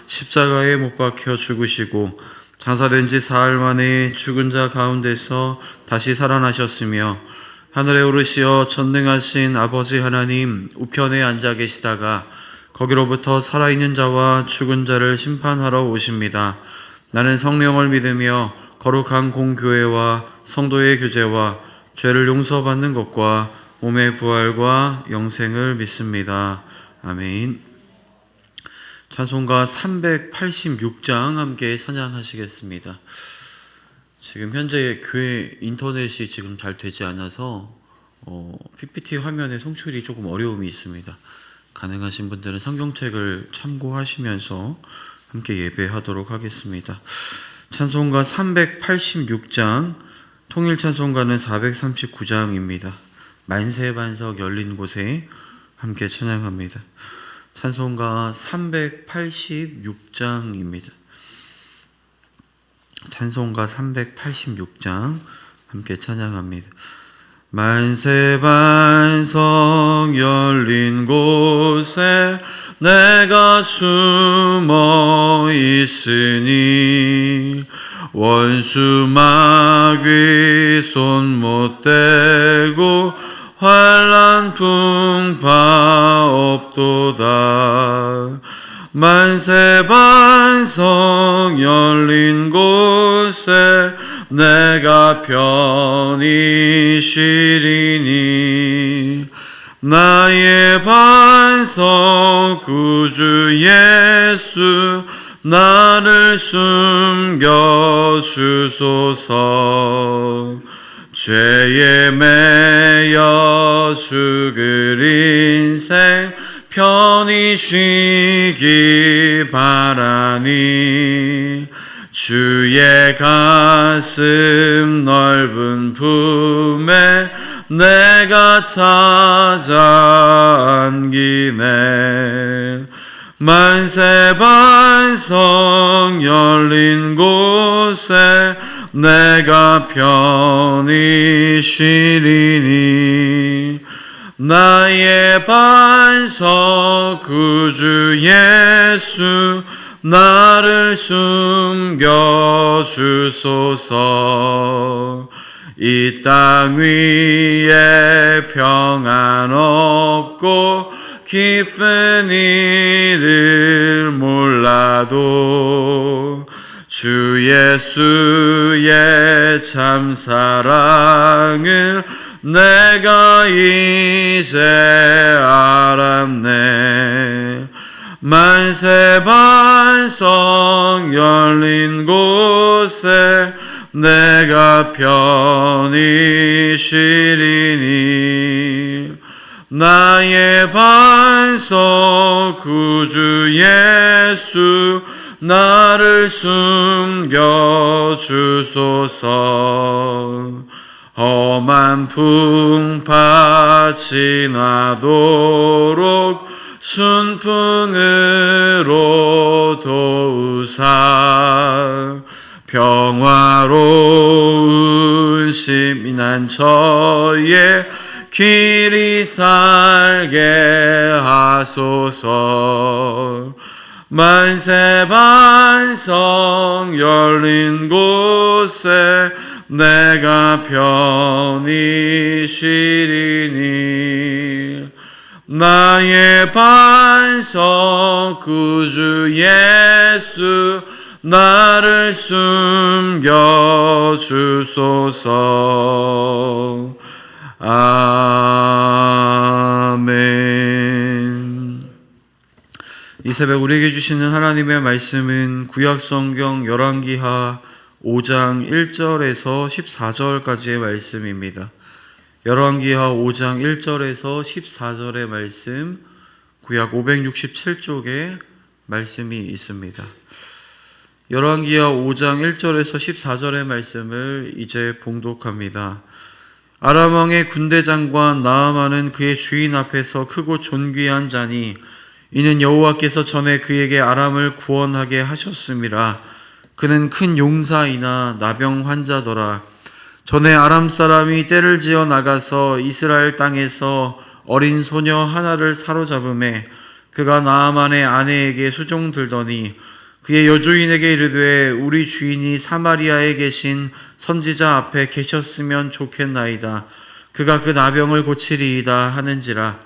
십자가에 못 박혀 죽으시고 장사된 지 사흘 만에 죽은 자 가운데서 다시 살아나셨으며 하늘에 오르시어 전능하신 아버지 하나님 우편에 앉아 계시다가 거기로부터 살아있는 자와 죽은 자를 심판하러 오십니다. 나는 성령을 믿으며 거룩한 공교회와 성도의 교제와 죄를 용서받는 것과 몸의 부활과 영생을 믿습니다. 아멘. 찬송가 386장 함께 찬양하시겠습니다. 지금 현재 교회 인터넷이 지금 잘 되지 않아서 PPT 화면에 송출이 조금 어려움이 있습니다. 가능하신 분들은 성경책을 참고하시면서 함께 예배하도록 하겠습니다. 찬송가 386장, 통일 찬송가는 439장입니다. 만세반석 열린 곳에 함께 찬양합니다. 찬송가 386장입니다. 찬송가 386장 함께 찬양합니다. 만세반석 열린 곳에 내가 숨어 있으니 원수 마귀 손 못 대고 환난 풍파 없도다. 만세반석 열린 곳에 내가 편히 쉬리니 나의 반석 구주 예수 나를 숨겨 주소서. 죄에 매여 죽을 인생 편히 쉬기 바라니 주의 가슴 넓은 품에 내가 찾아 안기네. 만세반석 열린 곳에 내가 편히 쉬리니 나의 반석 구주 예수 나를 숨겨 주소서. 이 땅 위에 평안 없고 기쁜 일을 몰라도 주 예수의 참 사랑을 내가 이제 알았네. 만세반석 열린 곳에 내가 편히 쉬리니 나의 반석 구주 예수 나를 숨겨 주소서. 험한 풍파 지나도록 순풍으로 도우사 평화로운 심인한 저의 길이 살게 하소서. 만세반석 열린 곳에 내가 편히 쉬리니 나의 반석 구주 예수 나를 숨겨 주소서. 아멘. 이 새벽 우리에게 주시는 하나님의 말씀은 구약성경 열왕기하 5장 1절에서 14절까지의 말씀입니다. 열왕기하 5장 1절에서 14절의 말씀, 구약 567쪽에 말씀이 있습니다. 열왕기하 5장 1절에서 14절의 말씀을 이제 봉독합니다. 아람 왕의 군대 장관 나아만은 그의 주인 앞에서 크고 존귀한 자니 이는 여호와께서 전에 그에게 아람을 구원하게 하셨음이라. 그는 큰 용사이나 나병 환자더라. 전에 아람 사람이 떼를 지어 나가서 이스라엘 땅에서 어린 소녀 하나를 사로잡음에 그가 나아만의 아내에게 수종 들더니 그의 여주인에게 이르되 우리 주인이 사마리아에 계신 선지자 앞에 계셨으면 좋겠나이다. 그가 그 나병을 고치리이다 하는지라.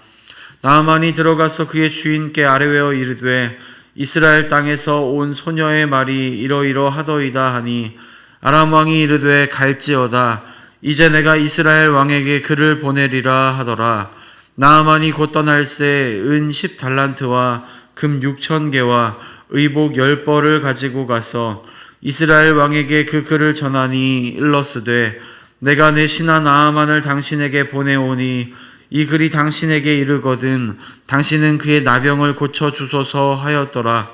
나아만이 들어가서 그의 주인께 아뢰어 이르되 이스라엘 땅에서 온 소녀의 말이 이러이러하더이다 하니 아람 왕이 이르되 갈지어다. 이제 내가 이스라엘 왕에게 그를 보내리라 하더라. 나아만이 곧 떠날새 은 10달란트와 금 6,000개와 의복 10벌을 가지고 가서 이스라엘 왕에게 그 글을 전하니 일러스되 내가 내 신하 나아만을 당신에게 보내오니 이 글이 당신에게 이르거든 당신은 그의 나병을 고쳐주소서 하였더라.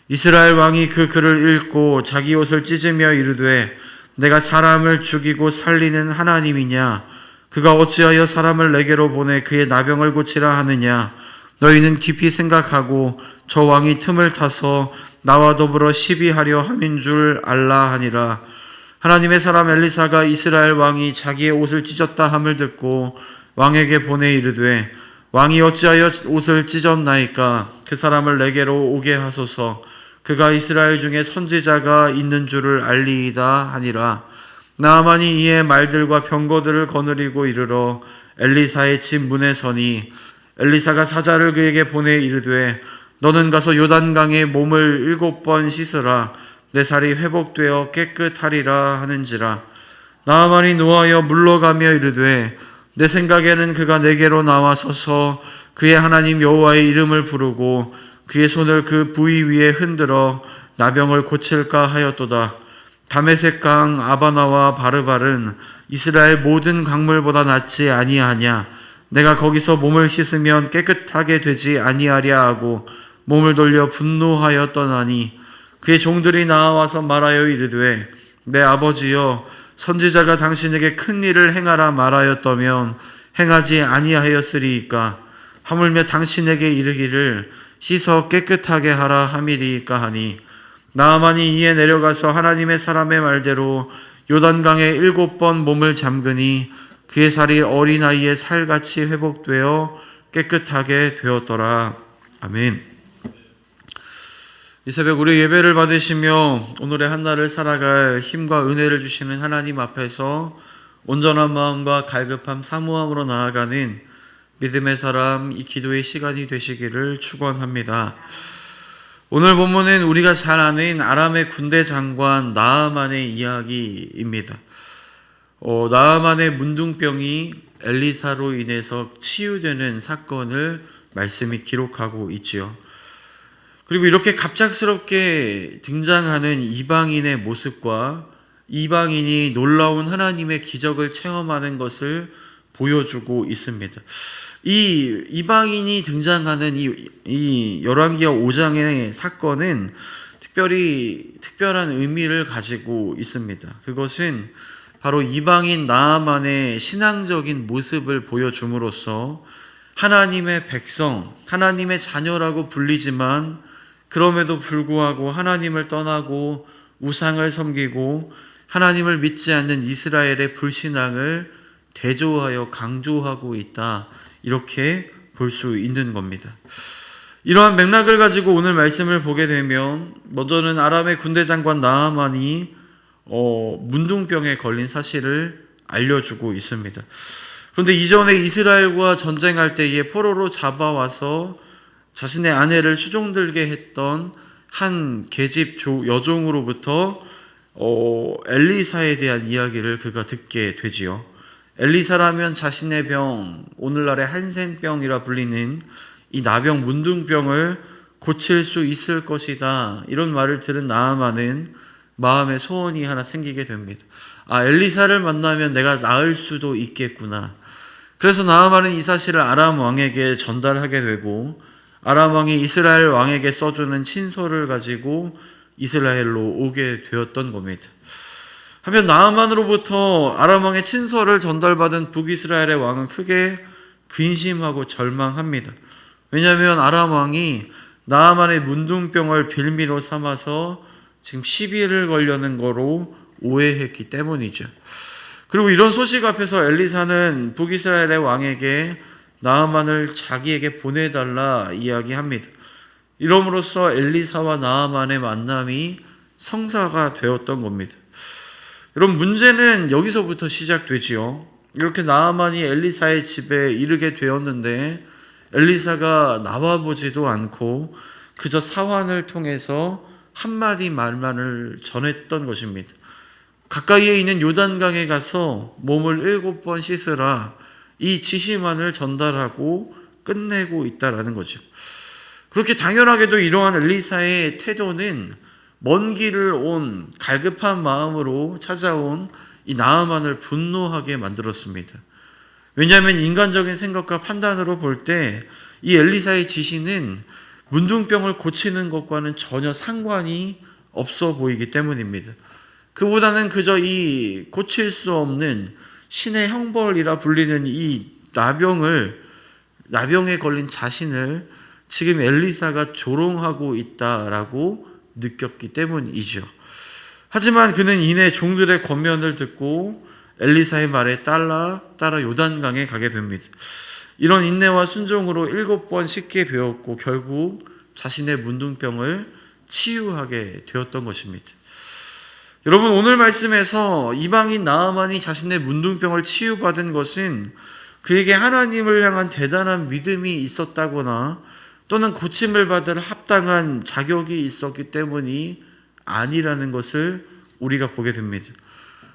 이스라엘 왕이 그 글을 읽고 자기 옷을 찢으며 이르되 내가 사람을 죽이고 살리는 하나님이냐? 그가 어찌하여 사람을 내게로 보내 그의 나병을 고치라 하느냐? 너희는 깊이 생각하고 저 왕이 틈을 타서 나와 더불어 시비하려 함인 줄 알라 하니라. 하나님의 사람 엘리사가 이스라엘 왕이 자기의 옷을 찢었다 함을 듣고 왕에게 보내 이르되 왕이 어찌하여 옷을 찢었나이까? 그 사람을 내게로 오게 하소서. 그가 이스라엘 중에 선지자가 있는 줄을 알리이다 하니라. 나아만이 이에 말들과 병거들을 거느리고 이르러 엘리사의 집 문에 서니 엘리사가 사자를 그에게 보내 이르되 너는 가서 요단강에 몸을 7번 씻으라. 내 살이 회복되어 깨끗하리라 하는지라. 나아만이 노하여 물러가며 이르되 내 생각에는 그가 내게로 나와서서 그의 하나님 여호와의 이름을 부르고 그의 손을 그 부위 위에 흔들어 나병을 고칠까 하였도다. 다메섹 강 아바나와 바르발은 이스라엘 모든 강물보다 낫지 아니하냐? 내가 거기서 몸을 씻으면 깨끗하게 되지 아니하랴 하고 몸을 돌려 분노하여 떠나니 그의 종들이 나와서 말하여 이르되 내 아버지여 선지자가 당신에게 큰 일을 행하라 말하였다면 행하지 아니하였으리이까? 하물며 당신에게 이르기를 씻어 깨끗하게 하라 함이리이까 하니 나아만이 이에 내려가서 하나님의 사람의 말대로 요단강에 7번 몸을 잠그니 그의 살이 어린아이의 살같이 회복되어 깨끗하게 되었더라. 아멘. 이 새벽 우리 예배를 받으시며 오늘의 한날을 살아갈 힘과 은혜를 주시는 하나님 앞에서 온전한 마음과 갈급함 사모함으로 나아가는 믿음의 사람, 이 기도의 시간이 되시기를 축원합니다. 오늘 본문은 우리가 잘 아는 아람의 군대 장관 나아만의 이야기입니다. 나아만의 문둥병이 엘리사로 인해서 치유되는 사건을 말씀이 기록하고 있지요. 그리고 이렇게 갑작스럽게 등장하는 이방인의 모습과 이방인이 놀라운 하나님의 기적을 체험하는 것을 보여주고 있습니다. 이 이방인이 등장하는 이 열왕기하 5장의 사건은 특별한 의미를 가지고 있습니다. 그것은 바로 이방인 나아만의 신앙적인 모습을 보여줌으로써 하나님의 백성, 하나님의 자녀라고 불리지만 그럼에도 불구하고 하나님을 떠나고 우상을 섬기고 하나님을 믿지 않는 이스라엘의 불신앙을 대조하여 강조하고 있다. 이렇게 볼 수 있는 겁니다. 이러한 맥락을 가지고 오늘 말씀을 보게 되면 먼저는 아람의 군대 장관 나아만이 문둥병에 걸린 사실을 알려주고 있습니다. 그런데 이전에 이스라엘과 전쟁할 때에 포로로 잡아와서 자신의 아내를 수종들게 했던 한 계집 여종으로부터 엘리사에 대한 이야기를 그가 듣게 되지요. 엘리사라면 자신의 병, 오늘날의 한센병이라 불리는 이 나병 문둥병을 고칠 수 있을 것이다. 이런 말을 들은 나아만은 마음에 소원이 하나 생기게 됩니다. 엘리사를 만나면 내가 나을 수도 있겠구나. 그래서 나아만은 이 사실을 아람 왕에게 전달하게 되고 아람 왕이 이스라엘 왕에게 써주는 친서를 가지고 이스라엘로 오게 되었던 겁니다. 하면 나아만으로부터 아람 왕의 친서를 전달받은 북이스라엘의 왕은 크게 근심하고 절망합니다. 왜냐하면 아람 왕이 나아만의 문둥병을 빌미로 삼아서 지금 시비를 걸려는 거로 오해했기 때문이죠. 그리고 이런 소식 앞에서 엘리사는 북이스라엘의 왕에게 나아만을 자기에게 보내달라 이야기합니다. 이름으로써 엘리사와 나아만의 만남이 성사가 되었던 겁니다. 여러분, 문제는 여기서부터 시작되지요. 이렇게 나아만이 엘리사의 집에 이르게 되었는데 엘리사가 나와보지도 않고 그저 사환을 통해서 한마디 말만을 전했던 것입니다. 가까이에 있는 요단강에 가서 몸을 7번 씻으라, 이 지시만을 전달하고 끝내고 있다라는 거죠. 그렇게 당연하게도 이러한 엘리사의 태도는 먼 길을 온 갈급한 마음으로 찾아온 이 나아만을 분노하게 만들었습니다. 왜냐하면 인간적인 생각과 판단으로 볼 때 이 엘리사의 지시는 문둥병을 고치는 것과는 전혀 상관이 없어 보이기 때문입니다. 그보다는 그저 이 고칠 수 없는 신의 형벌이라 불리는 이 나병에 걸린 자신을 지금 엘리사가 조롱하고 있다라고 느꼈기 때문이죠. 하지만 그는 이내 종들의 권면을 듣고 엘리사의 말에 따라 요단강에 가게 됩니다. 이런 인내와 순종으로 7번 씻게 되었고 결국 자신의 문둥병을 치유하게 되었던 것입니다. 여러분, 오늘 말씀에서 이방인 나아만이 자신의 문둥병을 치유받은 것은 그에게 하나님을 향한 대단한 믿음이 있었다거나 또는 고침을 받을 합당한 자격이 있었기 때문이 아니라는 것을 우리가 보게 됩니다.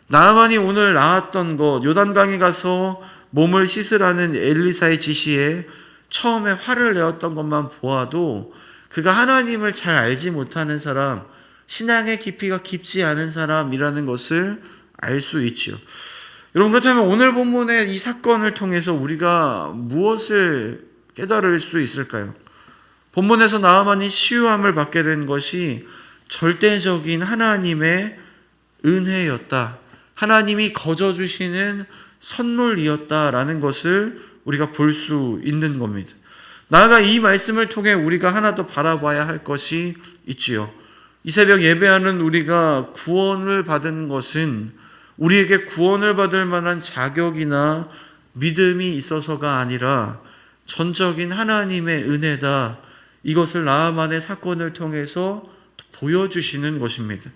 나아만이 오늘 나왔던 것, 요단강에 가서 몸을 씻으라는 엘리사의 지시에 처음에 화를 내었던 것만 보아도 그가 하나님을 잘 알지 못하는 사람, 신앙의 깊이가 깊지 않은 사람이라는 것을 알 수 있지요. 여러분, 그렇다면 오늘 본문의 이 사건을 통해서 우리가 무엇을 깨달을 수 있을까요? 본문에서 나아만이 치유함을 받게 된 것이 절대적인 하나님의 은혜였다. 하나님이 거저 주시는 선물이었다라는 것을 우리가 볼 수 있는 겁니다. 나아가 이 말씀을 통해 우리가 하나 더 바라봐야 할 것이 있지요. 이 새벽 예배하는 우리가 구원을 받은 것은 우리에게 구원을 받을 만한 자격이나 믿음이 있어서가 아니라 전적인 하나님의 은혜다. 이것을 나아만의 사건을 통해서 보여주시는 것입니다.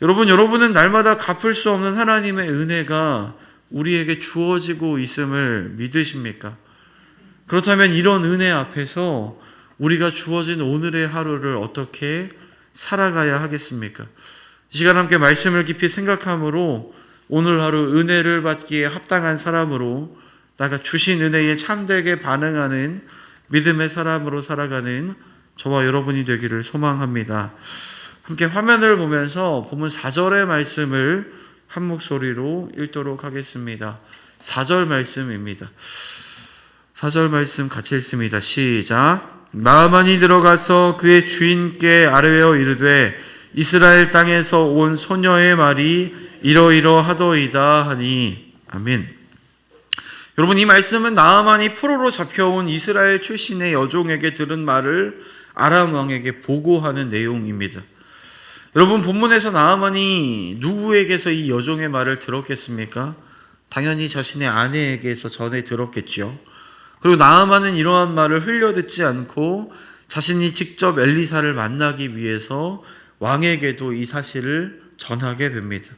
여러분은 날마다 갚을 수 없는 하나님의 은혜가 우리에게 주어지고 있음을 믿으십니까? 그렇다면 이런 은혜 앞에서 우리가 주어진 오늘의 하루를 어떻게 살아가야 하겠습니까? 이 시간 함께 말씀을 깊이 생각함으로 오늘 하루 은혜를 받기에 합당한 사람으로 나가 주신 은혜에 참되게 반응하는 믿음의 사람으로 살아가는 저와 여러분이 되기를 소망합니다. 함께 화면을 보면서 본문 4절의 말씀을 한 목소리로 읽도록 하겠습니다. 4절 말씀입니다. 4절 말씀 같이 읽습니다. 시작. 나아만이 들어가서 그의 주인께 아뢰어 이르되 이스라엘 땅에서 온 소녀의 말이 이러이러하더이다 하니. 아멘. 여러분, 이 말씀은 나아만이 포로로 잡혀온 이스라엘 출신의 여종에게 들은 말을 아람 왕에게 보고하는 내용입니다. 여러분, 본문에서 나아만이 누구에게서 이 여종의 말을 들었겠습니까? 당연히 자신의 아내에게서 전해 들었겠죠. 그리고 나아만은 이러한 말을 흘려듣지 않고 자신이 직접 엘리사를 만나기 위해서 왕에게도 이 사실을 전하게 됩니다.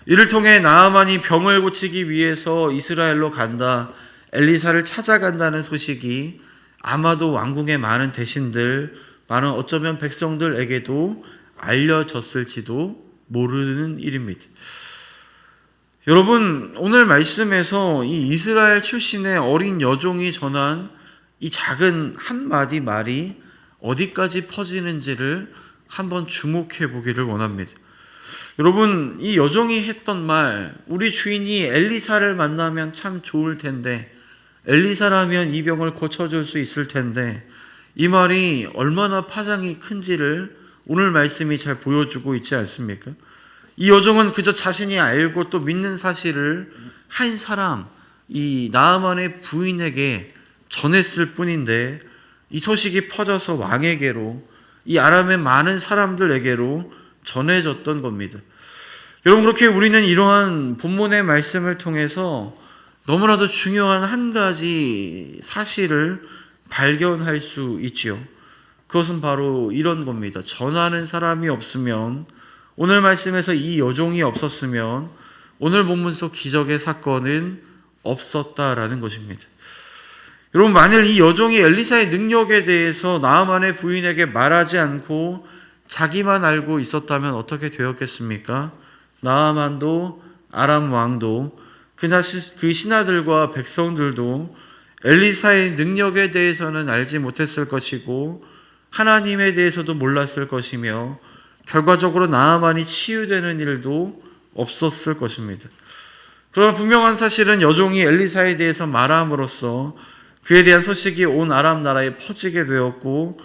이를 통해 나아만이 병을 고치기 위해서 이스라엘로 간다, 엘리사를 찾아간다는 소식이 아마도 왕궁의 많은 대신들, 많은 어쩌면 백성들에게도 알려졌을지도 모르는 일입니다. 여러분, 오늘 말씀에서 이 이스라엘 출신의 어린 여종이 전한 이 작은 한마디 말이 어디까지 퍼지는지를 한번 주목해 보기를 원합니다. 여러분, 이 여종이 했던 말, 우리 주인이 엘리사를 만나면 참 좋을 텐데, 엘리사라면 이 병을 고쳐줄 수 있을 텐데, 이 말이 얼마나 파장이 큰지를 오늘 말씀이 잘 보여주고 있지 않습니까? 이 여종은 그저 자신이 알고 또 믿는 사실을 한 사람, 이 나아만의 부인에게 전했을 뿐인데 이 소식이 퍼져서 왕에게로, 이 아람의 많은 사람들에게로 전해졌던 겁니다. 여러분, 그렇게 우리는 이러한 본문의 말씀을 통해서 너무나도 중요한 한 가지 사실을 발견할 수 있지요. 그것은 바로 이런 겁니다. 전하는 사람이 없으면, 오늘 말씀에서 이 여종이 없었으면 오늘 본문 속 기적의 사건은 없었다라는 것입니다. 여러분, 만일 이 여종이 엘리사의 능력에 대해서 나아만의 부인에게 말하지 않고 자기만 알고 있었다면 어떻게 되었겠습니까? 나아만도 아람 왕도 그 신하들과 백성들도 엘리사의 능력에 대해서는 알지 못했을 것이고 하나님에 대해서도 몰랐을 것이며 결과적으로 나아만이 치유되는 일도 없었을 것입니다. 그러나 분명한 사실은 여종이 엘리사에 대해서 말함으로써 그에 대한 소식이 온 아람 나라에 퍼지게 되었고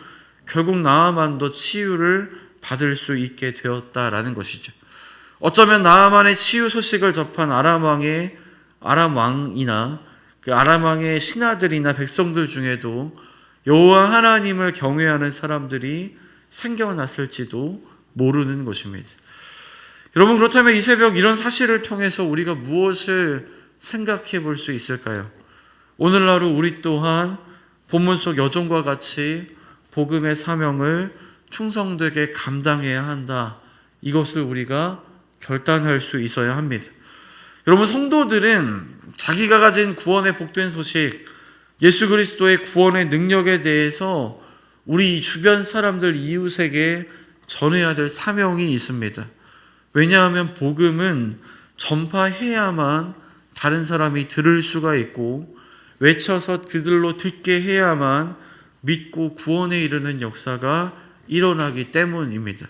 결국 나아만도 치유를 받을 수 있게 되었다라는 것이죠. 어쩌면 나아만의 치유 소식을 접한 아람 왕이나 그 아람 왕의 신하들이나 백성들 중에도 여호와 하나님을 경외하는 사람들이 생겨났을지도 모르는 것입니다. 여러분, 그렇다면 이 새벽 이런 사실을 통해서 우리가 무엇을 생각해 볼 수 있을까요? 오늘 하루 우리 또한 본문 속 여종과 같이 복음의 사명을 충성되게 감당해야 한다. 이것을 우리가 결단할 수 있어야 합니다. 여러분, 성도들은 자기가 가진 구원의 복된 소식, 예수 그리스도의 구원의 능력에 대해서 우리 주변 사람들, 이웃에게 전해야 될 사명이 있습니다. 왜냐하면 복음은 전파해야만 다른 사람이 들을 수가 있고 외쳐서 그들로 듣게 해야만 믿고 구원에 이르는 역사가 일어나기 때문입니다.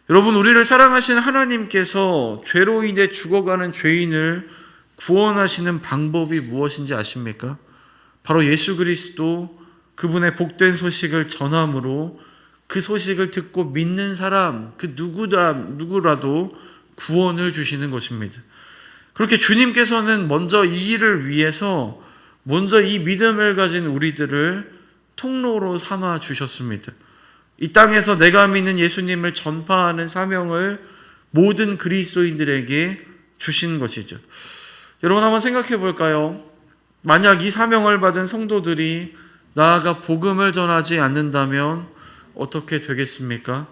여러분, 우리를 사랑하시는 하나님께서 죄로 인해 죽어가는 죄인을 구원하시는 방법이 무엇인지 아십니까? 바로 예수 그리스도, 그분의 복된 소식을 전함으로 그 소식을 듣고 믿는 사람, 그 누구라도 구원을 주시는 것입니다. 그렇게 주님께서는 먼저 이 일을 위해서 먼저 이 믿음을 가진 우리들을 통로로 삼아 주셨습니다. 이 땅에서 내가 믿는 예수님을 전파하는 사명을 모든 그리스도인들에게 주신 것이죠. 여러분, 한번 생각해 볼까요? 만약 이 사명을 받은 성도들이 나아가 복음을 전하지 않는다면 어떻게 되겠습니까?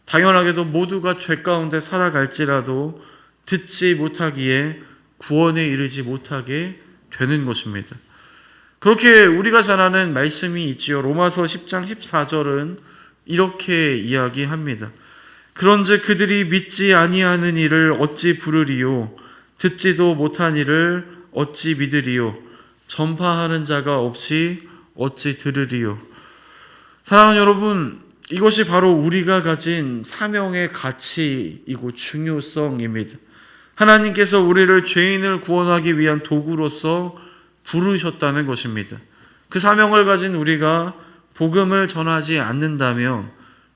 당연하게도 모두가 죄 가운데 살아갈지라도 듣지 못하기에 구원에 이르지 못하게 되는 것입니다. 그렇게 우리가 잘 아는 말씀이 있지요. 로마서 10장 14절은 이렇게 이야기합니다. 그런즉 그들이 믿지 아니하는 이를 어찌 부르리요? 듣지도 못한 이를 어찌 믿으리요? 전파하는 자가 없이 어찌 들으리요? 사랑하는 여러분, 이것이 바로 우리가 가진 사명의 가치이고 중요성입니다. 하나님께서 우리를 죄인을 구원하기 위한 도구로서 부르셨다는 것입니다. 그 사명을 가진 우리가 복음을 전하지 않는다면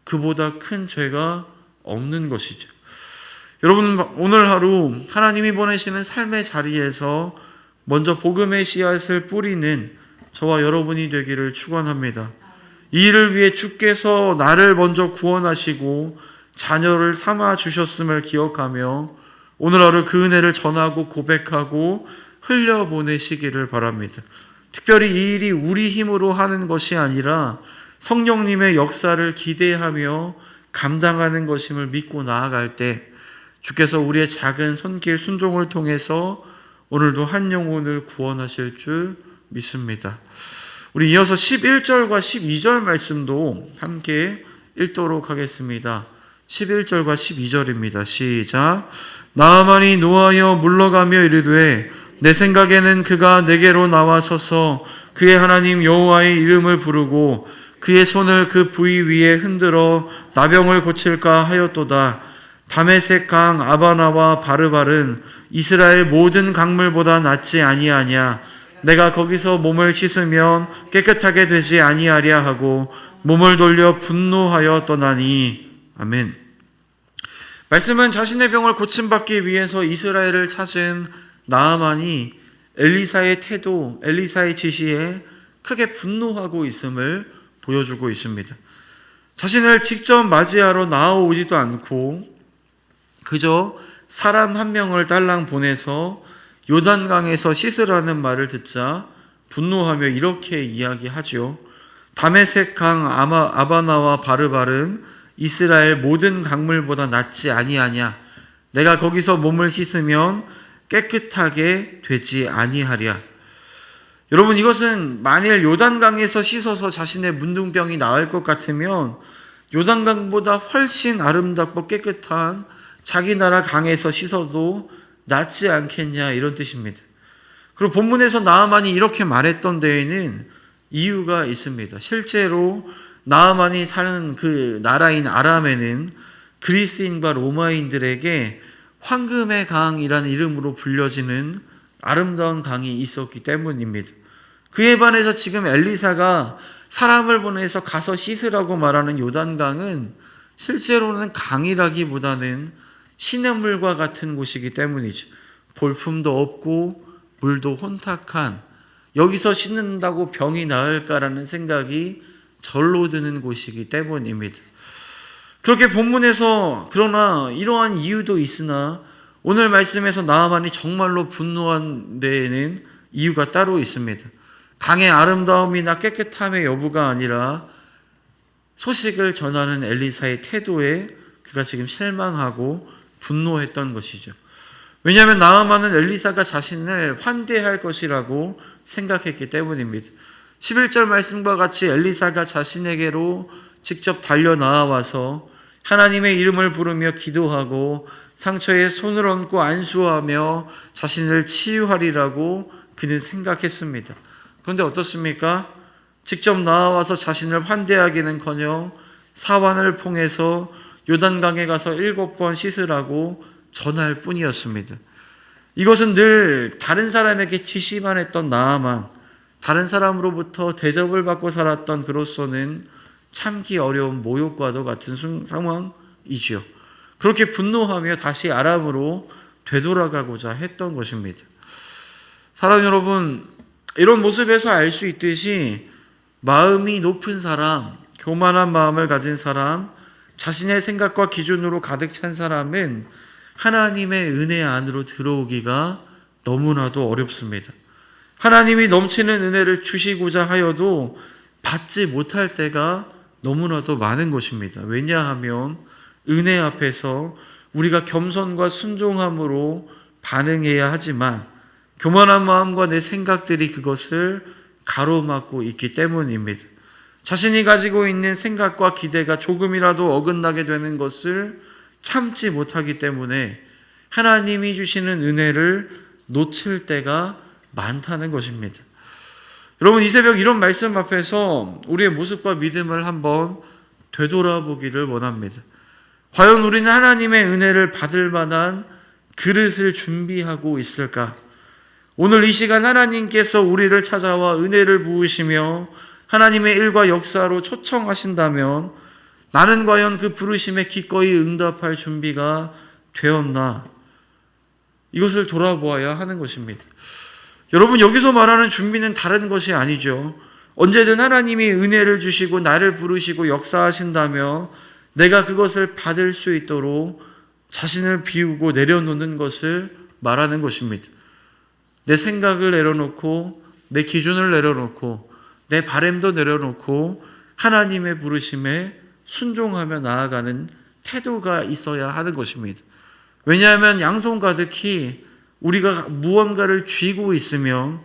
그보다 큰 죄가 없는 것이죠. 여러분, 오늘 하루 하나님이 보내시는 삶의 자리에서 먼저 복음의 씨앗을 뿌리는 저와 여러분이 되기를 축원합니다. 이 일을 위해 주께서 나를 먼저 구원하시고 자녀를 삼아 주셨음을 기억하며 오늘 하루 그 은혜를 전하고 고백하고 흘려보내시기를 바랍니다. 특별히 이 일이 우리 힘으로 하는 것이 아니라 성령님의 역사를 기대하며 감당하는 것임을 믿고 나아갈 때 주께서 우리의 작은 손길 순종을 통해서 오늘도 한 영혼을 구원하실 줄 믿습니다. 우리 이어서 11절과 12절 말씀도 함께 읽도록 하겠습니다. 11절과 12절입니다. 시작. 나아만이 노하여 물러가며 이르되 내 생각에는 그가 내게로 나와서서 그의 하나님 여호와의 이름을 부르고 그의 손을 그 부위 위에 흔들어 나병을 고칠까 하였도다. 다메섹 강 아바나와 바르발은 이스라엘 모든 강물보다 낫지 아니하냐. 내가 거기서 몸을 씻으면 깨끗하게 되지 아니하랴 하고 몸을 돌려 분노하여 떠나니. 아멘. 말씀은 자신의 병을 고침받기 위해서 이스라엘을 찾은 나아만이 엘리사의 태도, 엘리사의 지시에 크게 분노하고 있음을 보여주고 있습니다. 자신을 직접 맞이하러 나아오지도 않고 그저 사람 한 명을 딸랑 보내서 요단강에서 씻으라는 말을 듣자 분노하며 이렇게 이야기하죠. 다메섹 강 아바나와 바르발은 이스라엘 모든 강물보다 낫지 아니하냐. 내가 거기서 몸을 씻으면 깨끗하게 되지 아니하랴. 여러분, 이것은 만일 요단강에서 씻어서 자신의 문둥병이 나을 것 같으면 요단강보다 훨씬 아름답고 깨끗한 자기 나라 강에서 씻어도 낫지 않겠냐, 이런 뜻입니다. 그리고 본문에서 나아만이 이렇게 말했던 데에는 이유가 있습니다. 실제로 나아만이 사는 그 나라인 아람에는 그리스인과 로마인들에게 황금의 강이라는 이름으로 불려지는 아름다운 강이 있었기 때문입니다. 그에 반해서 지금 엘리사가 사람을 보내서 가서 씻으라고 말하는 요단강은 실제로는 강이라기보다는 시냇물과 같은 곳이기 때문이죠. 볼품도 없고 물도 혼탁한, 여기서 씻는다고 병이 나을까라는 생각이 절로 드는 곳이기 때문입니다. 그렇게 본문에서 그러나 이러한 이유도 있으나 오늘 말씀에서 나아만이 정말로 분노한 데에는 이유가 따로 있습니다. 강의 아름다움이나 깨끗함의 여부가 아니라 소식을 전하는 엘리사의 태도에 그가 지금 실망하고 분노했던 것이죠. 왜냐하면 나아만은 엘리사가 자신을 환대할 것이라고 생각했기 때문입니다. 11절 말씀과 같이 엘리사가 자신에게로 직접 달려 나와서 하나님의 이름을 부르며 기도하고 상처에 손을 얹고 안수하며 자신을 치유하리라고 그는 생각했습니다. 그런데 어떻습니까? 직접 나와서 자신을 환대하기는커녕 사환을 통해서 요단강에 가서 7번 씻으라고 전할 뿐이었습니다. 이것은 늘 다른 사람에게 지시만 했던 나아만, 다른 사람으로부터 대접을 받고 살았던 그로서는 참기 어려운 모욕과도 같은 상황이지요. 그렇게 분노하며 다시 아람으로 되돌아가고자 했던 것입니다. 사랑하는 여러분, 이런 모습에서 알 수 있듯이 마음이 높은 사람, 교만한 마음을 가진 사람, 자신의 생각과 기준으로 가득 찬 사람은 하나님의 은혜 안으로 들어오기가 너무나도 어렵습니다. 하나님이 넘치는 은혜를 주시고자 하여도 받지 못할 때가 너무나도 많은 것입니다. 왜냐하면 은혜 앞에서 우리가 겸손과 순종함으로 반응해야 하지만 교만한 마음과 내 생각들이 그것을 가로막고 있기 때문입니다. 자신이 가지고 있는 생각과 기대가 조금이라도 어긋나게 되는 것을 참지 못하기 때문에 하나님이 주시는 은혜를 놓칠 때가 많다는 것입니다. 여러분, 이 새벽 이런 말씀 앞에서 우리의 모습과 믿음을 한번 되돌아보기를 원합니다. 과연 우리는 하나님의 은혜를 받을 만한 그릇을 준비하고 있을까? 오늘 이 시간 하나님께서 우리를 찾아와 은혜를 부으시며 하나님의 일과 역사로 초청하신다면 나는 과연 그 부르심에 기꺼이 응답할 준비가 되었나? 이것을 돌아보아야 하는 것입니다. 여러분, 여기서 말하는 준비는 다른 것이 아니죠. 언제든 하나님이 은혜를 주시고 나를 부르시고 역사하신다며 내가 그것을 받을 수 있도록 자신을 비우고 내려놓는 것을 말하는 것입니다. 내 생각을 내려놓고 내 기준을 내려놓고 내 바램도 내려놓고 하나님의 부르심에 순종하며 나아가는 태도가 있어야 하는 것입니다. 왜냐하면 양손 가득히 우리가 무언가를 쥐고 있으면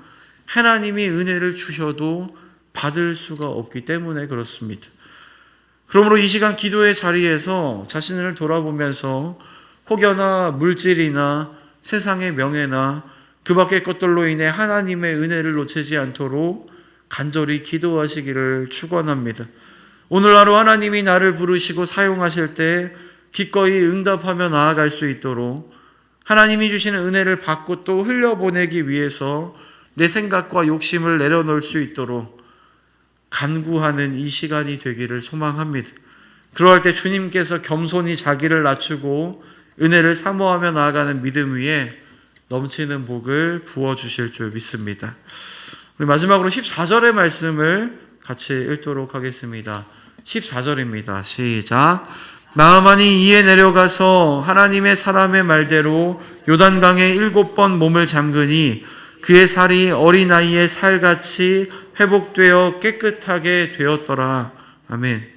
하나님이 은혜를 주셔도 받을 수가 없기 때문에 그렇습니다. 그러므로 이 시간 기도의 자리에서 자신을 돌아보면서 혹여나 물질이나 세상의 명예나 그 밖의 것들로 인해 하나님의 은혜를 놓치지 않도록 간절히 기도하시기를 축원합니다. 오늘 하루 하나님이 나를 부르시고 사용하실 때 기꺼이 응답하며 나아갈 수 있도록 하나님이 주시는 은혜를 받고 또 흘려보내기 위해서 내 생각과 욕심을 내려놓을 수 있도록 간구하는 이 시간이 되기를 소망합니다. 그러할 때 주님께서 겸손히 자기를 낮추고 은혜를 사모하며 나아가는 믿음 위에 넘치는 복을 부어주실 줄 믿습니다. 우리 마지막으로 14절의 말씀을 같이 읽도록 하겠습니다. 14절입니다. 시작. 나아만이 이에 내려가서 하나님의 사람의 말대로 요단강에 7번 몸을 잠그니 그의 살이 어린아이의 살같이 회복되어 깨끗하게 되었더라. 아멘.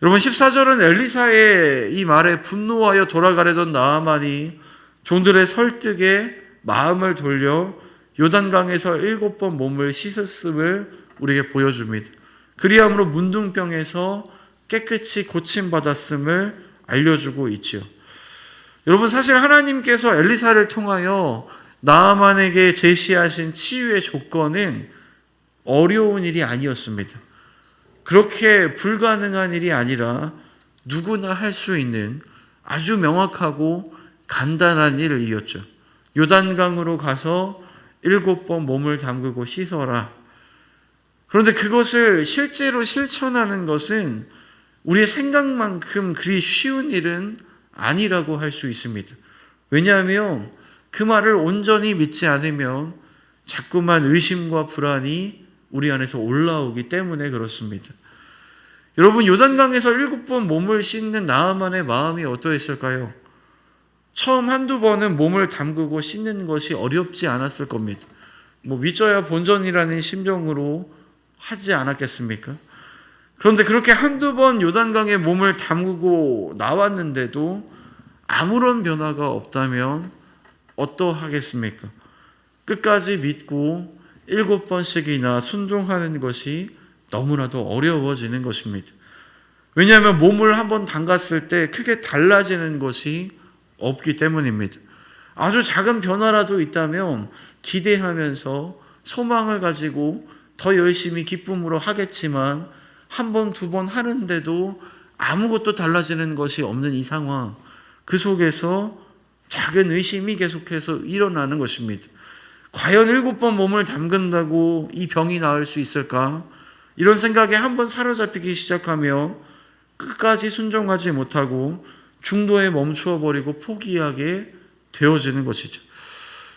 여러분 14절은 엘리사의 이 말에 분노하여 돌아가려던 나아만이 종들의 설득에 마음을 돌려 요단강에서 7번 몸을 씻었음을 우리에게 보여줍니다. 그리함으로 문둥병에서 깨끗이 고침받았음을 알려주고 있지요. 여러분 사실 하나님께서 엘리사를 통하여 나아만에게 제시하신 치유의 조건은 어려운 일이 아니었습니다. 그렇게 불가능한 일이 아니라 누구나 할 수 있는 아주 명확하고 간단한 일이었죠. 요단강으로 가서 7번 몸을 담그고 씻어라. 그런데 그것을 실제로 실천하는 것은 우리의 생각만큼 그리 쉬운 일은 아니라고 할 수 있습니다. 왜냐하면 그 말을 온전히 믿지 않으면 자꾸만 의심과 불안이 우리 안에서 올라오기 때문에 그렇습니다. 여러분 요단강에서 7번 몸을 씻는 나아만의 마음이 어떠했을까요? 처음 한두 번은 몸을 담그고 씻는 것이 어렵지 않았을 겁니다. 믿져야 본전이라는 심정으로 하지 않았겠습니까? 그런데 그렇게 한두 번 요단강에 몸을 담그고 나왔는데도 아무런 변화가 없다면 어떠하겠습니까? 끝까지 믿고 7번씩이나 순종하는 것이 너무나도 어려워지는 것입니다. 왜냐하면 몸을 한번 담갔을 때 크게 달라지는 것이 없기 때문입니다. 아주 작은 변화라도 있다면 기대하면서 소망을 가지고 더 열심히 기쁨으로 하겠지만 한 번, 두 번 하는데도 아무것도 달라지는 것이 없는 이 상황, 그 속에서 작은 의심이 계속해서 일어나는 것입니다. 과연 7번 몸을 담근다고 이 병이 나을 수 있을까? 이런 생각에 한번 사로잡히기 시작하며 끝까지 순종하지 못하고 중도에 멈추어 버리고 포기하게 되어지는 것이죠.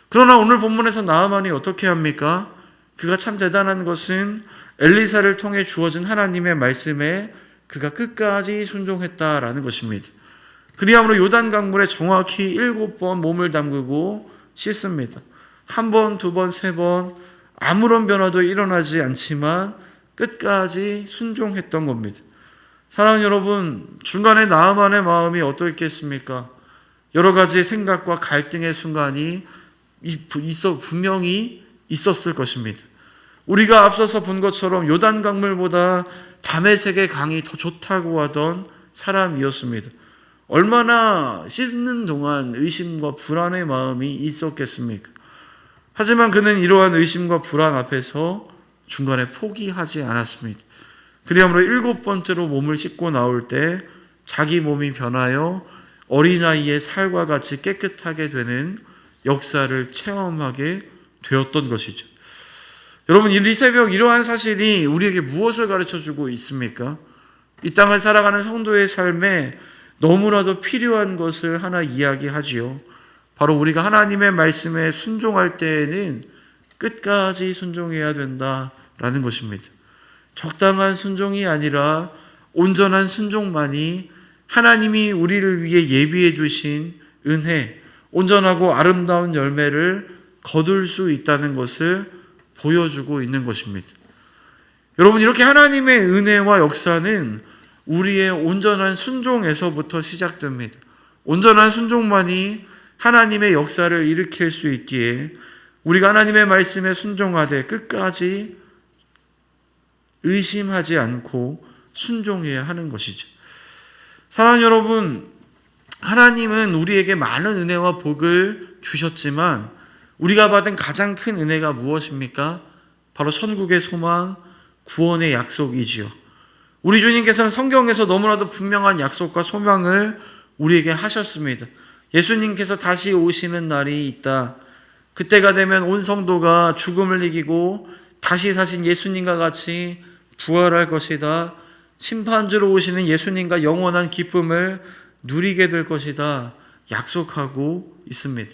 그러나 오늘 본문에서 나아만이 어떻게 합니까? 그가 참 대단한 것은 엘리사를 통해 주어진 하나님의 말씀에 그가 끝까지 순종했다라는 것입니다. 그리함으로 요단 강물에 정확히 7번 몸을 담그고 씻습니다. 한 번, 두 번, 세 번 아무런 변화도 일어나지 않지만 끝까지 순종했던 겁니다. 사랑하는 여러분, 중간에 나아만의 마음이 어떠했겠습니까? 여러 가지 생각과 갈등의 순간이 분명히 있었을 것입니다. 우리가 앞서서 본 것처럼 요단 강물보다 다메섹의 강이 더 좋다고 하던 사람이었습니다. 얼마나 씻는 동안 의심과 불안의 마음이 있었겠습니까? 하지만 그는 이러한 의심과 불안 앞에서 중간에 포기하지 않았습니다. 그리함으로 7번째로 몸을 씻고 나올 때 자기 몸이 변하여 어린아이의 살과 같이 깨끗하게 되는 역사를 체험하게 되었던 것이죠. 여러분, 이 새벽 이러한 사실이 우리에게 무엇을 가르쳐주고 있습니까? 이 땅을 살아가는 성도의 삶에 너무나도 필요한 것을 하나 이야기하지요. 바로 우리가 하나님의 말씀에 순종할 때에는 끝까지 순종해야 된다라는 것입니다. 적당한 순종이 아니라 온전한 순종만이 하나님이 우리를 위해 예비해 두신 은혜, 온전하고 아름다운 열매를 거둘 수 있다는 것을 보여주고 있는 것입니다. 여러분, 이렇게 하나님의 은혜와 역사는 우리의 온전한 순종에서부터 시작됩니다. 온전한 순종만이 하나님의 역사를 일으킬 수 있기에 우리가 하나님의 말씀에 순종하되 끝까지 의심하지 않고 순종해야 하는 것이죠. 사랑하는 여러분, 하나님은 우리에게 많은 은혜와 복을 주셨지만 우리가 받은 가장 큰 은혜가 무엇입니까? 바로 천국의 소망, 구원의 약속이지요. 우리 주님께서는 성경에서 너무나도 분명한 약속과 소망을 우리에게 하셨습니다. 예수님께서 다시 오시는 날이 있다. 그때가 되면 온 성도가 죽음을 이기고 다시 사신 예수님과 같이 부활할 것이다. 심판주로 오시는 예수님과 영원한 기쁨을 누리게 될 것이다. 약속하고 있습니다.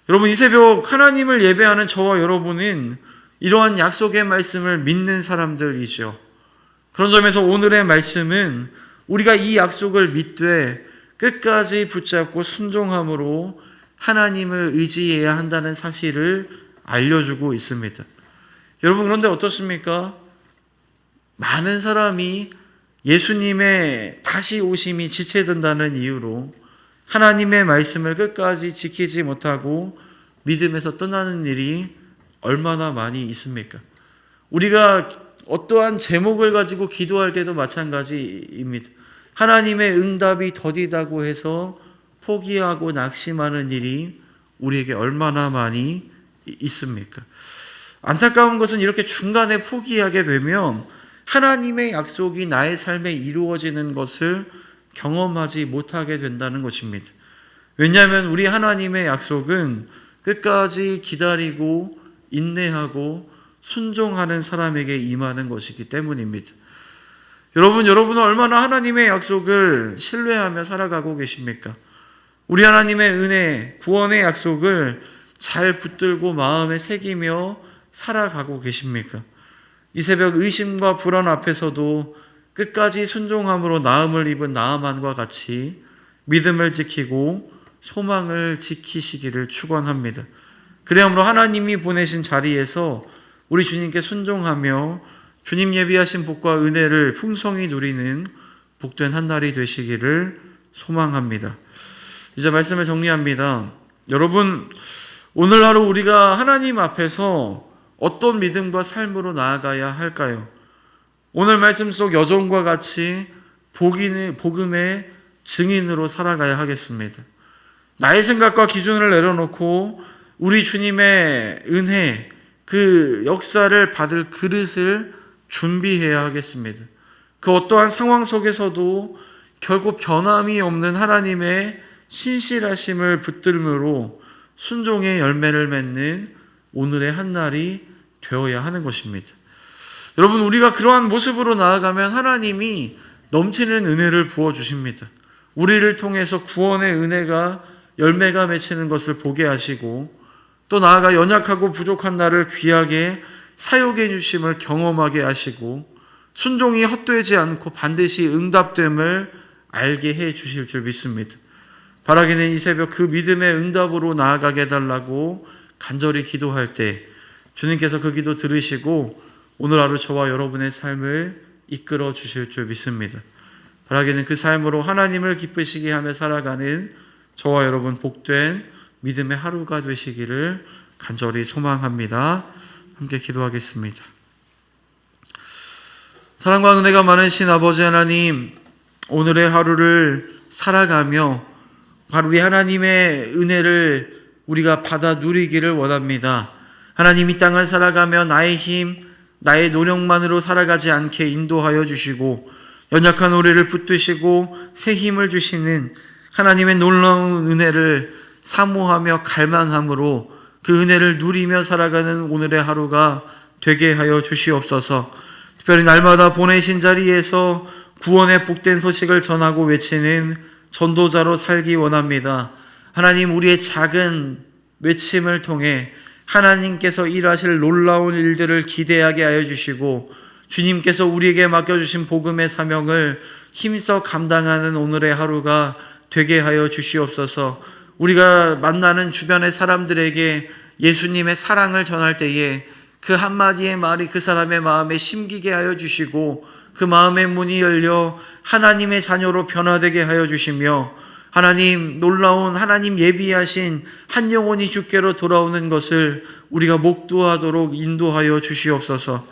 여러분, 이 새벽 하나님을 예배하는 저와 여러분은 이러한 약속의 말씀을 믿는 사람들이죠. 그런 점에서 오늘의 말씀은 우리가 이 약속을 믿되 끝까지 붙잡고 순종함으로 하나님을 의지해야 한다는 사실을 알려주고 있습니다. 여러분, 그런데 어떻습니까? 많은 사람이 예수님의 다시 오심이 지체된다는 이유로 하나님의 말씀을 끝까지 지키지 못하고 믿음에서 떠나는 일이 얼마나 많이 있습니까? 우리가 어떠한 제목을 가지고 기도할 때도 마찬가지입니다. 하나님의 응답이 더디다고 해서 포기하고 낙심하는 일이 우리에게 얼마나 많이 있습니까? 안타까운 것은 이렇게 중간에 포기하게 되면 하나님의 약속이 나의 삶에 이루어지는 것을 경험하지 못하게 된다는 것입니다. 왜냐하면 우리 하나님의 약속은 끝까지 기다리고 인내하고 순종하는 사람에게 임하는 것이기 때문입니다. 여러분은 얼마나 하나님의 약속을 신뢰하며 살아가고 계십니까? 우리 하나님의 은혜, 구원의 약속을 잘 붙들고 마음에 새기며 살아가고 계십니까? 이 새벽 의심과 불안 앞에서도 끝까지 순종함으로 나음을 입은 나아만과 같이 믿음을 지키고 소망을 지키시기를 축원합니다. 그러므로 하나님이 보내신 자리에서 우리 주님께 순종하며 주님 예비하신 복과 은혜를 풍성히 누리는 복된 한 날이 되시기를 소망합니다. 이제 말씀을 정리합니다. 여러분, 오늘 하루 우리가 하나님 앞에서 어떤 믿음과 삶으로 나아가야 할까요? 오늘 말씀 속 여종과 같이 복음의 증인으로 살아가야 하겠습니다. 나의 생각과 기준을 내려놓고 우리 주님의 은혜, 그 역사를 받을 그릇을 준비해야 하겠습니다. 그 어떠한 상황 속에서도 결국 변함이 없는 하나님의 신실하심을 붙들므로 순종의 열매를 맺는 오늘의 한 날이 되어야 하는 것입니다. 여러분, 우리가 그러한 모습으로 나아가면 하나님이 넘치는 은혜를 부어주십니다. 우리를 통해서 구원의 은혜가 열매가 맺히는 것을 보게 하시고 또 나아가 연약하고 부족한 나를 귀하게 사용해 주심을 경험하게 하시고 순종이 헛되지 않고 반드시 응답됨을 알게 해 주실 줄 믿습니다. 바라기는 이 새벽 그 믿음의 응답으로 나아가게 해달라고 간절히 기도할 때 주님께서 그 기도 들으시고 오늘 하루 저와 여러분의 삶을 이끌어 주실 줄 믿습니다. 바라기는 그 삶으로 하나님을 기쁘시게 하며 살아가는 저와 여러분 복된 믿음의 하루가 되시기를 간절히 소망합니다. 함께 기도하겠습니다. 사랑과 은혜가 많으신 아버지 하나님, 오늘의 하루를 살아가며 바로 우리 하나님의 은혜를 우리가 받아 누리기를 원합니다. 하나님, 이 땅을 살아가며 나의 힘, 나의 노력만으로 살아가지 않게 인도하여 주시고 연약한 우리를 붙드시고 새 힘을 주시는 하나님의 놀라운 은혜를 사모하며 갈망함으로 그 은혜를 누리며 살아가는 오늘의 하루가 되게 하여 주시옵소서. 특별히 날마다 보내신 자리에서 구원의 복된 소식을 전하고 외치는 전도자로 살기 원합니다. 하나님, 우리의 작은 외침을 통해 하나님께서 일하실 놀라운 일들을 기대하게 하여 주시고 주님께서 우리에게 맡겨주신 복음의 사명을 힘써 감당하는 오늘의 하루가 되게 하여 주시옵소서. 우리가 만나는 주변의 사람들에게 예수님의 사랑을 전할 때에 그 한마디의 말이 그 사람의 마음에 심기게 하여 주시고 그 마음의 문이 열려 하나님의 자녀로 변화되게 하여 주시며 하나님, 놀라운 하나님 예비하신 한 영혼이 주께로 돌아오는 것을 우리가 목도하도록 인도하여 주시옵소서.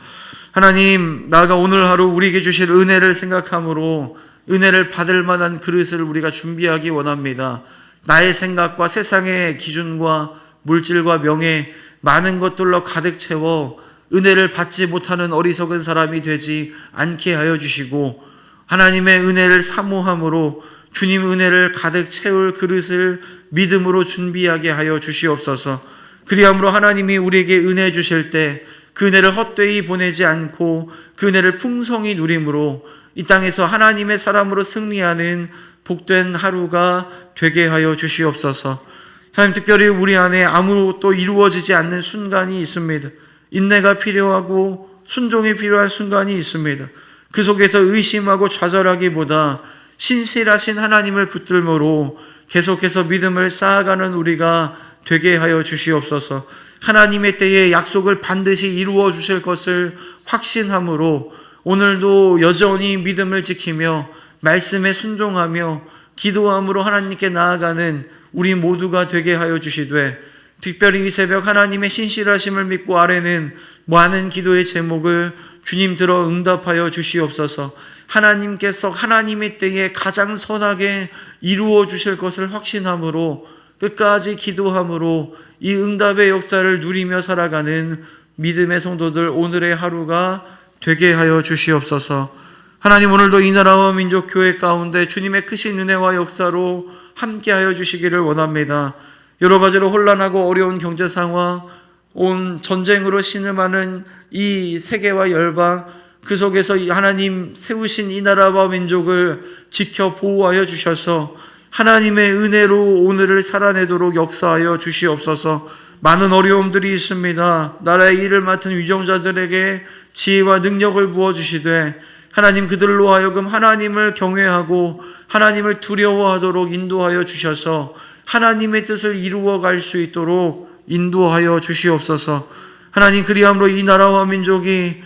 하나님, 나아가 오늘 하루 우리에게 주실 은혜를 생각함으로 은혜를 받을 만한 그릇을 우리가 준비하기 원합니다. 나의 생각과 세상의 기준과 물질과 명예, 많은 것들로 가득 채워 은혜를 받지 못하는 어리석은 사람이 되지 않게 하여 주시고 하나님의 은혜를 사모함으로 주님 은혜를 가득 채울 그릇을 믿음으로 준비하게 하여 주시옵소서. 그리함으로 하나님이 우리에게 은혜 주실 때 그 은혜를 헛되이 보내지 않고 그 은혜를 풍성히 누림으로 이 땅에서 하나님의 사람으로 승리하는 복된 하루가 되게 하여 주시옵소서. 하나님, 특별히 우리 안에 아무것도 이루어지지 않는 순간이 있습니다. 인내가 필요하고 순종이 필요한 순간이 있습니다. 그 속에서 의심하고 좌절하기보다 신실하신 하나님을 붙들므로 계속해서 믿음을 쌓아가는 우리가 되게 하여 주시옵소서. 하나님의 때에 약속을 반드시 이루어 주실 것을 확신함으로 오늘도 여전히 믿음을 지키며 말씀에 순종하며 기도함으로 하나님께 나아가는 우리 모두가 되게 하여 주시되, 특별히 이 새벽 하나님의 신실하심을 믿고 아뢰는 많은 기도의 제목을 주님 들어 응답하여 주시옵소서. 하나님께서 하나님의 때에 가장 선하게 이루어 주실 것을 확신함으로 끝까지 기도함으로 이 응답의 역사를 누리며 살아가는 믿음의 성도들 오늘의 하루가 되게 하여 주시옵소서. 하나님, 오늘도 이 나라와 민족 교회 가운데 주님의 크신 은혜와 역사로 함께하여 주시기를 원합니다. 여러 가지로 혼란하고 어려운 경제 상황, 온 전쟁으로 신음하는 이 세계와 열방, 그 속에서 하나님 세우신 이 나라와 민족을 지켜 보호하여 주셔서 하나님의 은혜로 오늘을 살아내도록 역사하여 주시옵소서. 많은 어려움들이 있습니다. 나라의 일을 맡은 위정자들에게 지혜와 능력을 부어주시되 하나님 그들로 하여금 하나님을 경외하고 하나님을 두려워하도록 인도하여 주셔서 하나님의 뜻을 이루어갈 수 있도록 인도하여 주시옵소서. 하나님, 그리함으로 이 나라와 민족이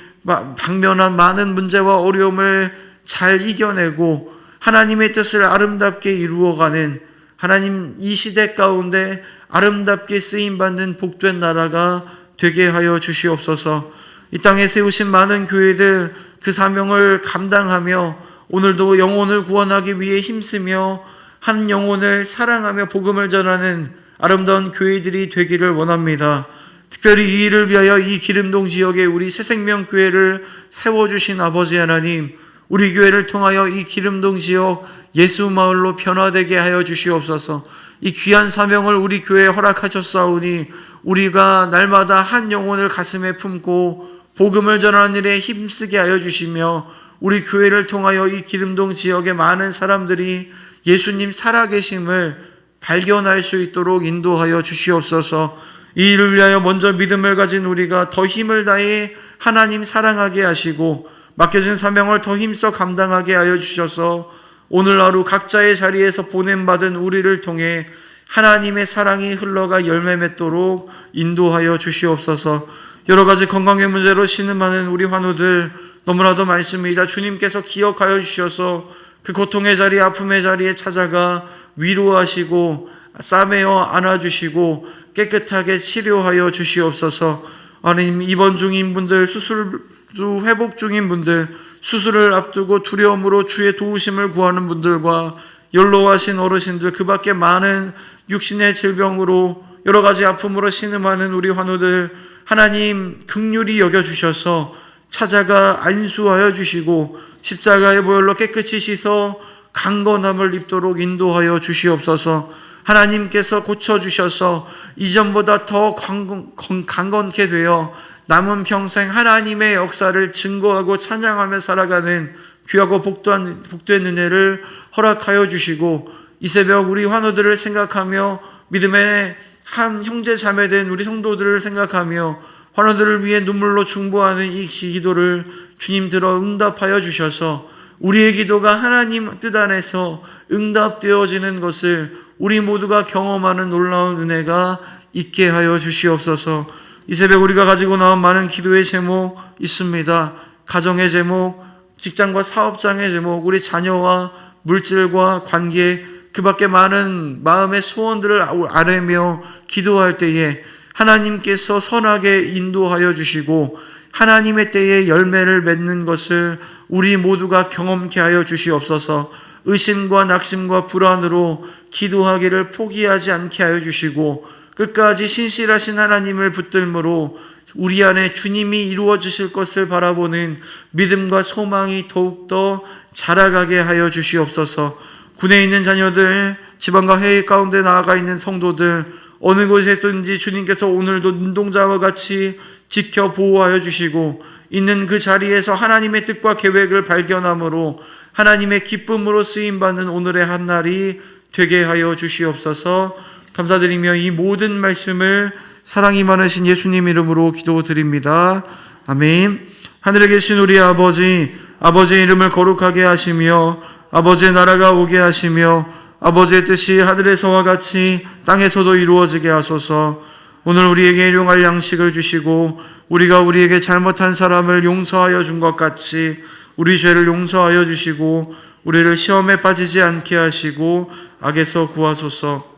당면한 많은 문제와 어려움을 잘 이겨내고 하나님의 뜻을 아름답게 이루어가는, 하나님 이 시대 가운데 아름답게 쓰임받는 복된 나라가 되게 하여 주시옵소서. 이 땅에 세우신 많은 교회들 그 사명을 감당하며 오늘도 영혼을 구원하기 위해 힘쓰며 한 영혼을 사랑하며 복음을 전하는 아름다운 교회들이 되기를 원합니다. 특별히 이 일을 위하여 이 기름동 지역에 우리 새생명교회를 세워주신 아버지 하나님, 우리 교회를 통하여 이 기름동 지역 예수마을로 변화되게 하여 주시옵소서. 이 귀한 사명을 우리 교회에 허락하셨사오니 우리가 날마다 한 영혼을 가슴에 품고 복음을 전하는 일에 힘쓰게 하여 주시며 우리 교회를 통하여 이 기름동 지역의 많은 사람들이 예수님 살아계심을 발견할 수 있도록 인도하여 주시옵소서. 이 일을 위하여 먼저 믿음을 가진 우리가 더 힘을 다해 하나님 사랑하게 하시고 맡겨진 사명을 더 힘써 감당하게 하여 주셔서 오늘 하루 각자의 자리에서 보냄받은 우리를 통해 하나님의 사랑이 흘러가 열매 맺도록 인도하여 주시옵소서. 여러 가지 건강의 문제로 신음하는 우리 환우들 너무나도 많습니다. 주님께서 기억하여 주셔서 그 고통의 자리, 아픔의 자리에 찾아가 위로하시고 싸매어 안아주시고 깨끗하게 치료하여 주시옵소서. 하나님, 입원 중인 분들, 수술 회복 중인 분들, 수술을 앞두고 두려움으로 주의 도우심을 구하는 분들과 연로하신 어르신들, 그 밖에 많은 육신의 질병으로 여러 가지 아픔으로 신음하는 우리 환우들 하나님 긍휼히 여겨주셔서 찾아가 안수하여 주시고 십자가의 보혈로 깨끗이 씻어 강건함을 입도록 인도하여 주시옵소서. 하나님께서 고쳐주셔서 이전보다 더 강건케 되어 남은 평생 하나님의 역사를 증거하고 찬양하며 살아가는 귀하고 복된 은혜를 허락하여 주시고 이 새벽 우리 환우들을 생각하며 믿음의 한 형제 자매된 우리 성도들을 생각하며 환우들을 위해 눈물로 중보하는 이 기도를 주님 들어 응답하여 주셔서 우리의 기도가 하나님 뜻 안에서 응답되어지는 것을 우리 모두가 경험하는 놀라운 은혜가 있게 하여 주시옵소서. 이 새벽 우리가 가지고 나온 많은 기도의 제목 있습니다. 가정의 제목, 직장과 사업장의 제목, 우리 자녀와 물질과 관계, 그 밖에 많은 마음의 소원들을 아뢰며 기도할 때에 하나님께서 선하게 인도하여 주시고 하나님의 때에 열매를 맺는 것을 우리 모두가 경험케 하여 주시옵소서. 의심과 낙심과 불안으로 기도하기를 포기하지 않게 하여 주시고 끝까지 신실하신 하나님을 붙들므로 우리 안에 주님이 이루어 주실 것을 바라보는 믿음과 소망이 더욱더 자라가게 하여 주시옵소서. 군에 있는 자녀들, 지방과 해외 가운데 나아가 있는 성도들, 어느 곳에든지 주님께서 오늘도 눈동자와 같이 지켜 보호하여 주시고 있는 그 자리에서 하나님의 뜻과 계획을 발견함으로 하나님의 기쁨으로 쓰임받는 오늘의 한날이 되게 하여 주시옵소서. 감사드리며 이 모든 말씀을 사랑이 많으신 예수님 이름으로 기도드립니다. 아멘. 하늘에 계신 우리 아버지, 아버지의 이름을 거룩하게 하시며 아버지의 나라가 오게 하시며 아버지의 뜻이 하늘에서와 같이 땅에서도 이루어지게 하소서. 오늘 우리에게 일용할 양식을 주시고 우리가 우리에게 잘못한 사람을 용서하여 준 것 같이 우리 죄를 용서하여 주시고 우리를 시험에 빠지지 않게 하시고 악에서 구하소서.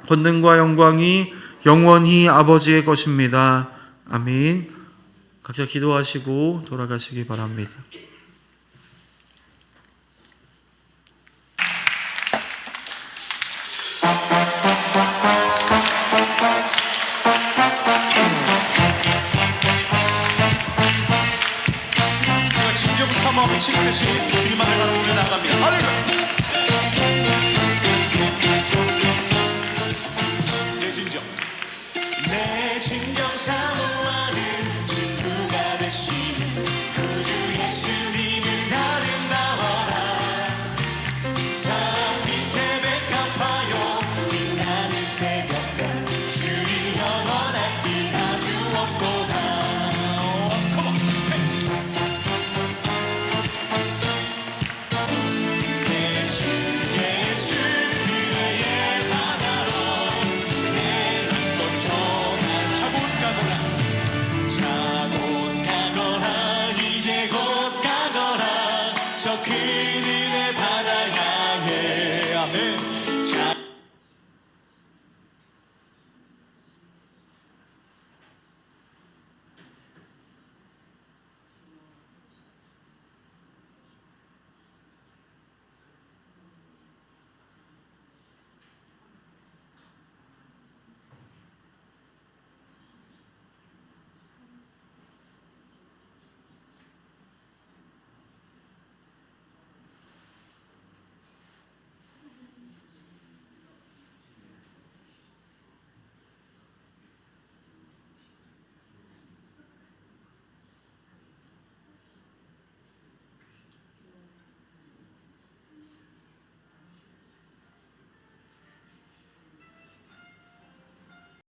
권능과 영광이 영원히 아버지의 것입니다. 아멘. 각자 기도하시고 돌아가시기 바랍니다. 진정 사모하고 칭찬하시 주님 앞에 나는 오늘 나아갑니다.